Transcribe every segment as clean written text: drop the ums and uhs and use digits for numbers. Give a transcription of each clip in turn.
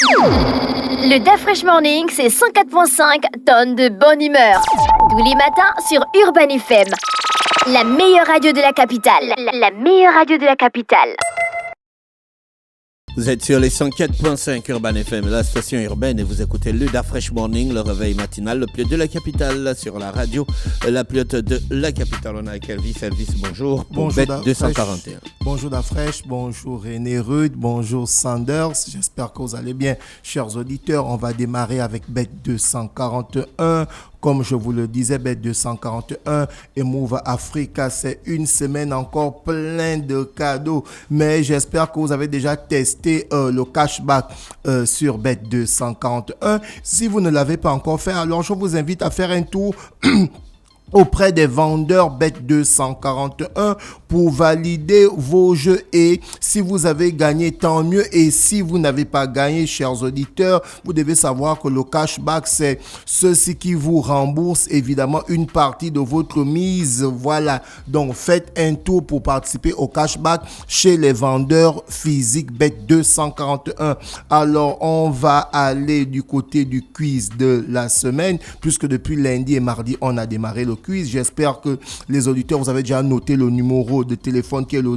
Le DAF Fresh Morning, c'est 104.5 tonnes de bonne humeur. Tous les matins sur Urban FM. La meilleure radio de la capitale. La meilleure radio de la capitale. Vous êtes sur les 104.5 Urban FM, la station urbaine, et vous écoutez le DAF Fresh Morning, le réveil matinal, le plus haut de la capitale, sur la radio, la plus haute de la capitale. On est avec Elvis. Elvis, bonjour. Bonjour, Bête 241. Bonjour DAF Fresh, bonjour René Rude, bonjour Sanders. J'espère que vous allez bien, chers auditeurs. On va démarrer avec Bête 241. Comme je vous le disais, Bête 241 et Move Africa, c'est une semaine encore pleine de cadeaux. Mais j'espère que vous avez déjà testé le cashback sur Bête 241. Si vous ne l'avez pas encore fait, alors je vous invite à faire un tour auprès des vendeurs Bet 241 pour valider vos jeux, et si vous avez gagné, tant mieux, et si vous n'avez pas gagné, chers auditeurs, vous devez savoir que le cashback, c'est ceci qui vous rembourse évidemment une partie de votre mise. Voilà, donc faites un tour pour participer au cashback chez les vendeurs physiques Bet 241. Alors on va aller du côté du quiz de la semaine, puisque depuis lundi et mardi on a démarré le quiz. J'espère que les auditeurs, vous avez déjà noté le numéro de téléphone qui est le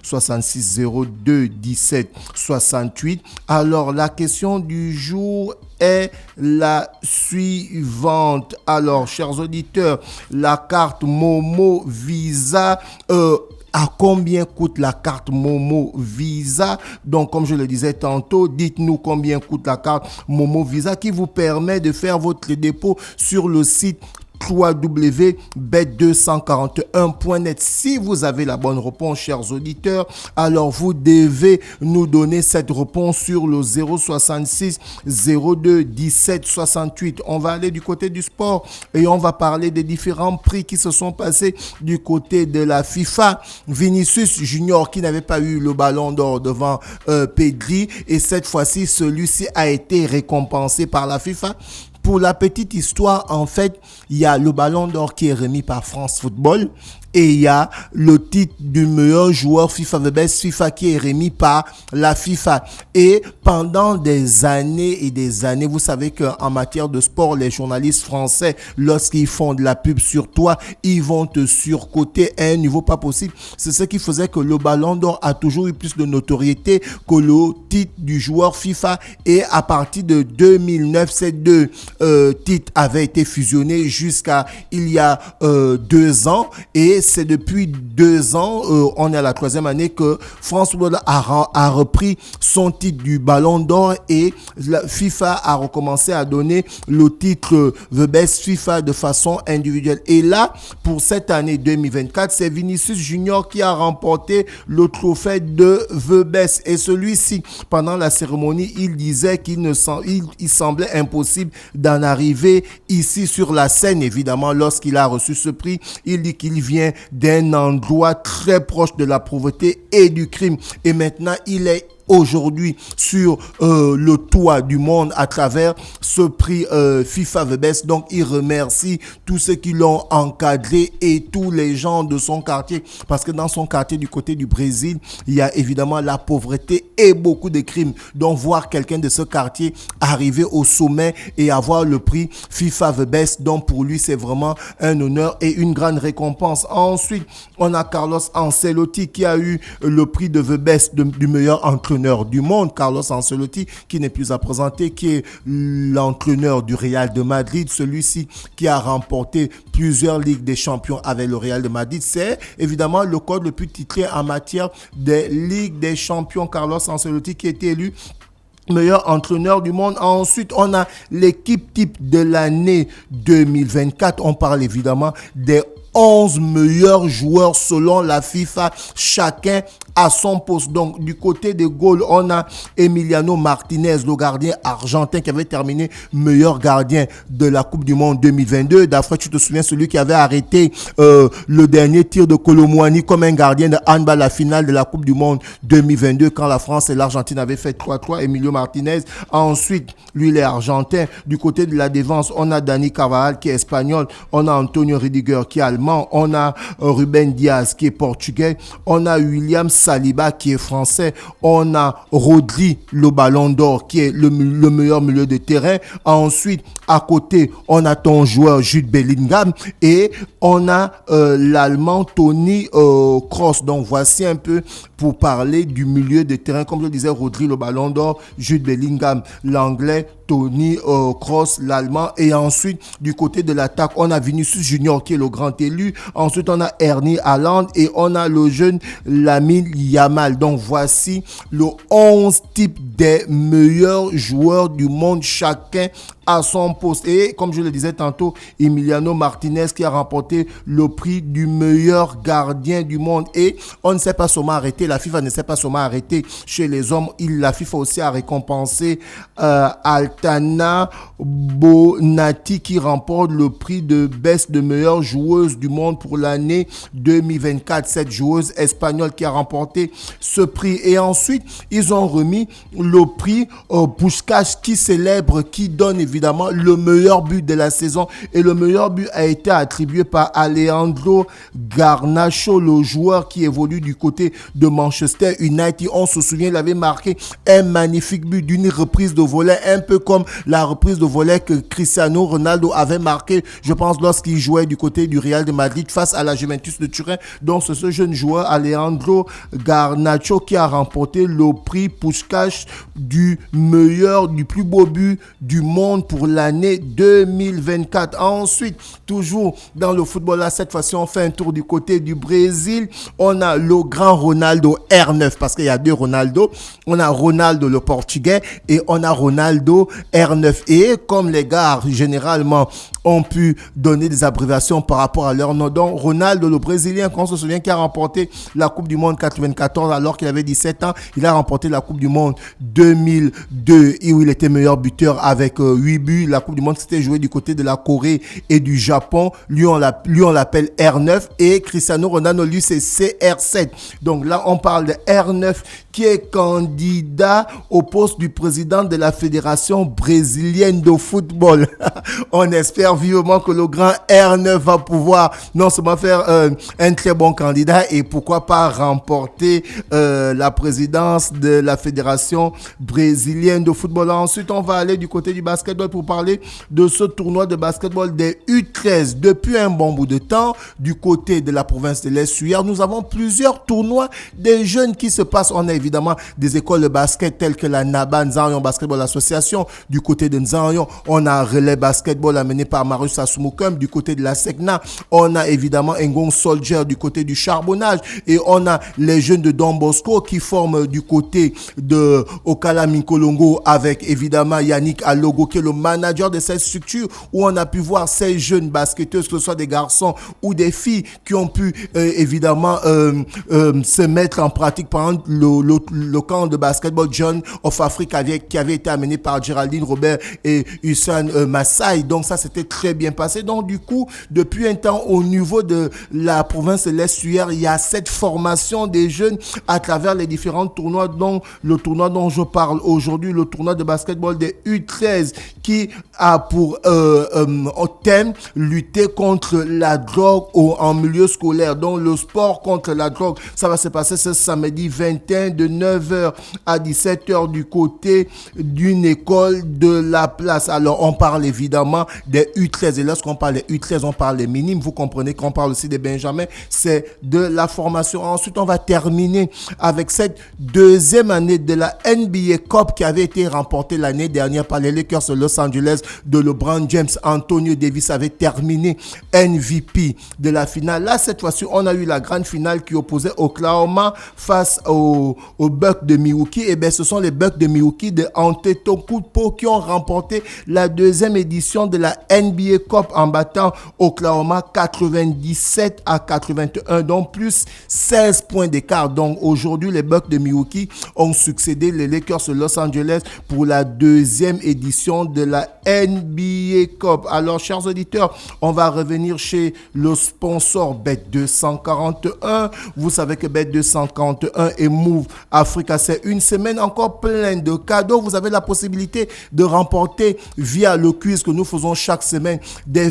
066 02 17 68. Alors la question du jour est la suivante. Alors, chers auditeurs, la carte Momo Visa, à combien coûte la carte Momo Visa? Donc, comme je le disais tantôt, dites-nous combien coûte la carte Momo Visa qui vous permet de faire votre dépôt sur le site www.bet241.net. Si vous avez la bonne réponse, chers auditeurs, alors vous devez nous donner cette réponse sur le 066 02 17 68. On va aller du côté du sport et on va parler des différents prix qui se sont passés du côté de la FIFA. Vinicius Junior qui n'avait pas eu le ballon d'or devant Pedri, et cette fois-ci, celui-ci a été récompensé par la FIFA. Pour la petite histoire, en fait, il y a le ballon d'or qui est remis par France Football, et il y a le titre du meilleur joueur FIFA, the best FIFA, qui est remis par la FIFA. Et pendant des années et des années, vous savez qu'en matière de sport, les journalistes français, lorsqu'ils font de la pub sur toi, ils vont te surcoter à un niveau pas possible. C'est ce qui faisait que le ballon d'or a toujours eu plus de notoriété que le titre du joueur FIFA. Et à partir de 2009, ces deux titres avaient été fusionnés jusqu'à il y a 2 ans. Et c'est depuis 2 ans, on est à la 3e année, que France Football a repris son titre du ballon d'or, et la FIFA a recommencé à donner le titre The Best FIFA de façon individuelle. Et là, pour cette année 2024, c'est Vinicius Junior qui a remporté le trophée de The Best. Et celui-ci, pendant la cérémonie, il disait qu'il semblait impossible d'en arriver ici sur la scène. Évidemment, lorsqu'il a reçu ce prix, il dit qu'il vient d'un endroit très proche de la pauvreté et du crime. Et maintenant, il est aujourd'hui sur le toit du monde à travers ce prix FIFA The Best. Donc, il remercie tous ceux qui l'ont encadré et tous les gens de son quartier, parce que dans son quartier du côté du Brésil, il y a évidemment la pauvreté et beaucoup de crimes. Donc, voir quelqu'un de ce quartier arriver au sommet et avoir le prix FIFA The Best, donc pour lui, c'est vraiment un honneur et une grande récompense. Ensuite, on a Carlos Ancelotti qui a eu le prix de The Best du meilleur entraîneur du monde. Carlos Ancelotti, qui n'est plus à présenter, qui est l'entraîneur du Real de Madrid, celui-ci qui a remporté plusieurs Ligues des Champions avec le Real de Madrid. C'est évidemment le coach le plus titré en matière des Ligues des Champions, Carlos Ancelotti, qui a été élu meilleur entraîneur du monde. Ensuite, on a l'équipe type de l'année 2024. On parle évidemment des 11 meilleurs joueurs selon la FIFA, chacun à son poste. Donc, du côté des goals, on a Emiliano Martinez, le gardien argentin qui avait terminé meilleur gardien de la Coupe du Monde 2022. D'après, tu te souviens, celui qui avait arrêté le dernier tir de Kolo Muani comme un gardien de handball à la finale de la Coupe du Monde 2022 quand la France et l'Argentine avaient fait 3-3. Emilio Martinez. Ensuite, lui, il est argentin. Du côté de la défense, on a Dani Carvajal qui est espagnol. On a Antonio Rüdiger qui est allemand. On a Ruben Diaz qui est portugais. On a William Saliba qui est français. On a Rodri, le ballon d'or, qui est le meilleur milieu de terrain. Ensuite, à côté, on a ton joueur Jude Bellingham et on a l'Allemand Toni Kroos. Donc, voici un peu pour parler du milieu de terrain. Comme je disais, Rodri, le ballon d'or, Jude Bellingham, l'anglais, Toni Kroos, l'allemand. Et ensuite, du côté de l'attaque, on a Vinicius Junior qui est le grand élu. Ensuite, on a Erling Haaland et on a le jeune Lamine Yamal. Donc, voici le 11 type des meilleurs joueurs du monde, chacun à son poste. Et comme je le disais tantôt, Emiliano Martinez qui a remporté le prix du meilleur gardien du monde. Et on ne s'est pas seulement arrêté, la FIFA ne s'est pas seulement arrêtée chez les hommes. La FIFA aussi a récompensé Altana Bonatti qui remporte le prix de best de meilleure joueuse du monde pour l'année 2024. Cette joueuse espagnole qui a remporté ce prix. Et ensuite, ils ont remis le prix Puskás qui célèbre, qui donne évidemment le meilleur but de la saison. Et le meilleur but a été attribué par Alejandro Garnacho, le joueur qui évolue du côté de Manchester United. On se souvient, il avait marqué un magnifique but d'une reprise de volée, un peu comme la reprise de volée que Cristiano Ronaldo avait marqué, je pense, lorsqu'il jouait du côté du Real de Madrid face à la Juventus de Turin. Donc, c'est ce jeune joueur, Alejandro Garnacho, qui a remporté le prix Puskás du meilleur, du plus beau but du monde pour l'année 2024. Ensuite, toujours dans le football, là, cette fois-ci, on fait un tour du côté du Brésil. On a le grand Ronaldo R9, parce qu'il y a deux Ronaldo. On a Ronaldo le portugais et on a Ronaldo R9. Et comme les gars, généralement, ont pu donner des abréviations par rapport à leur nom. Donc, Ronaldo, le Brésilien, qu'on se souvient, qui a remporté la Coupe du Monde 94 alors qu'il avait 17 ans. Il a remporté la Coupe du Monde 2002 où il était meilleur buteur avec 8 buts. La Coupe du Monde s'était jouée du côté de la Corée et du Japon. Lui, on l'appelle R9 et Cristiano Ronaldo, lui, c'est CR7. Donc là, on parle de R9 qui est candidat au poste du président de la Fédération brésilienne de football. On espère vivement que le grand R9 va pouvoir non seulement faire un très bon candidat et pourquoi pas remporter la présidence de la Fédération brésilienne de football. Ensuite, on va aller du côté du basketball pour parler de ce tournoi de basketball des U13. Depuis un bon bout de temps, du côté de la province de l'Est-Suyer, nous avons plusieurs tournois des jeunes qui se passent. On a évidemment des écoles de basket telles que la Naba Nzanyon Basketball Association. Du côté de Nzanyon, on a Relais Basketball amené par Marius Asumukum. Du côté de la Segna, on a évidemment Ngon Soldier du côté du charbonnage. Et on a les jeunes de Don Bosco qui forment du côté de Okala Minkolongo avec évidemment Yannick Alogo qui est le manager de cette structure où on a pu voir ces jeunes basketteuses, que ce soit des garçons ou des filles qui ont pu évidemment se mettre en pratique. Par exemple, le camp de basketball John of Africa qui avait été amené par Géraldine Robert et Hussein Massai. Donc ça, c'était très bien passé. Donc du coup, depuis un temps, au niveau de la province de l'Est-Suyer, il y a cette formation des jeunes à travers les différents tournois, dont le tournoi dont je parle aujourd'hui, le tournoi de basketball des U13 qui a pour thème lutter contre la drogue en milieu scolaire. Donc le sport contre la drogue, ça va se passer ce samedi 21 de 9h à 17h du côté d'une école de la place. Alors on parle évidemment des U13 et lorsqu'on parle des U13, on parle des minimes. Vous comprenez qu'on parle aussi des benjamins. C'est de la formation. Ensuite, on va terminer avec cette deuxième année de la NBA Cup qui avait été remportée l'année dernière par les Lakers de Los Angeles de LeBron James. Antonio Davis avait terminé MVP de la finale. Là, cette fois-ci, on a eu la grande finale qui opposait Oklahoma face aux Bucks de Milwaukee. Et bien, ce sont les Bucks de Milwaukee de Antetokounmpo qui ont remporté la deuxième édition de la NBA Cup en battant Oklahoma 97-81, donc plus 16 points d'écart. Donc aujourd'hui, les Bucks de Milwaukee ont succédé les Lakers de Los Angeles pour la deuxième édition de la NBA Cup. Alors, chers auditeurs, on va revenir chez le sponsor Bet241. Vous savez que Bet241 et Move Africa, c'est une semaine encore pleine de cadeaux. Vous avez la possibilité de remporter via le quiz que nous faisons chaque semaine des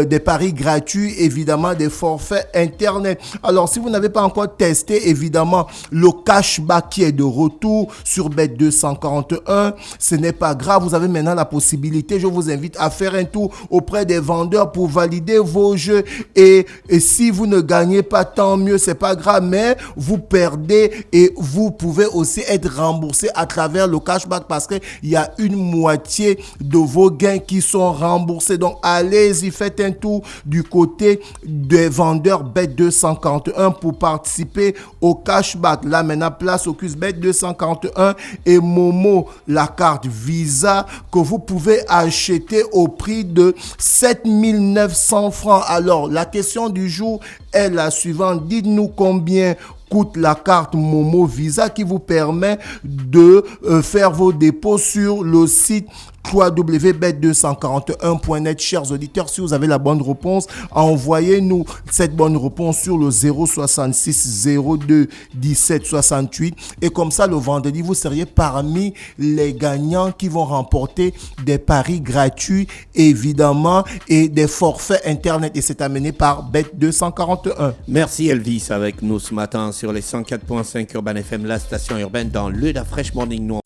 des paris gratuits, évidemment des forfaits internet. Alors si vous n'avez pas encore testé, évidemment le cashback qui est de retour sur Bet241, ce n'est pas grave, vous avez maintenant la possibilité, je vous invite à faire un tour auprès des vendeurs pour valider vos jeux et si vous ne gagnez pas, tant mieux, c'est pas grave, mais vous perdez et vous pouvez aussi être remboursé à travers le cashback parce qu'il y a une moitié de vos gains qui sont remboursés. Donc allez-y, faites un tour du côté des vendeurs Bet241 pour participer au cashback. Là maintenant, place au cus Bet241 et Momo, la carte Visa que vous pouvez acheter au prix de 7900 francs. Alors la question du jour est la suivante. Dites-nous combien coûte la carte Momo Visa qui vous permet de faire vos dépôts sur le site www.bet241.net. Chers auditeurs, si vous avez la bonne réponse, envoyez-nous cette bonne réponse sur le 066 02 17 68 et comme ça le vendredi vous seriez parmi les gagnants qui vont remporter des paris gratuits évidemment et des forfaits internet et c'est amené par Bet241. Merci Elvis avec nous ce matin sur les 104.5 Urban FM, la station urbaine dans le Da Fresh Morning Noir.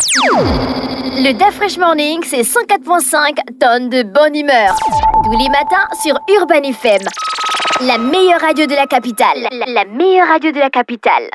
Le Da Fresh Morning, c'est 104.5 tonnes de bonne humeur. Tous les matins sur Urban FM. La meilleure radio de la capitale. La meilleure radio de la capitale.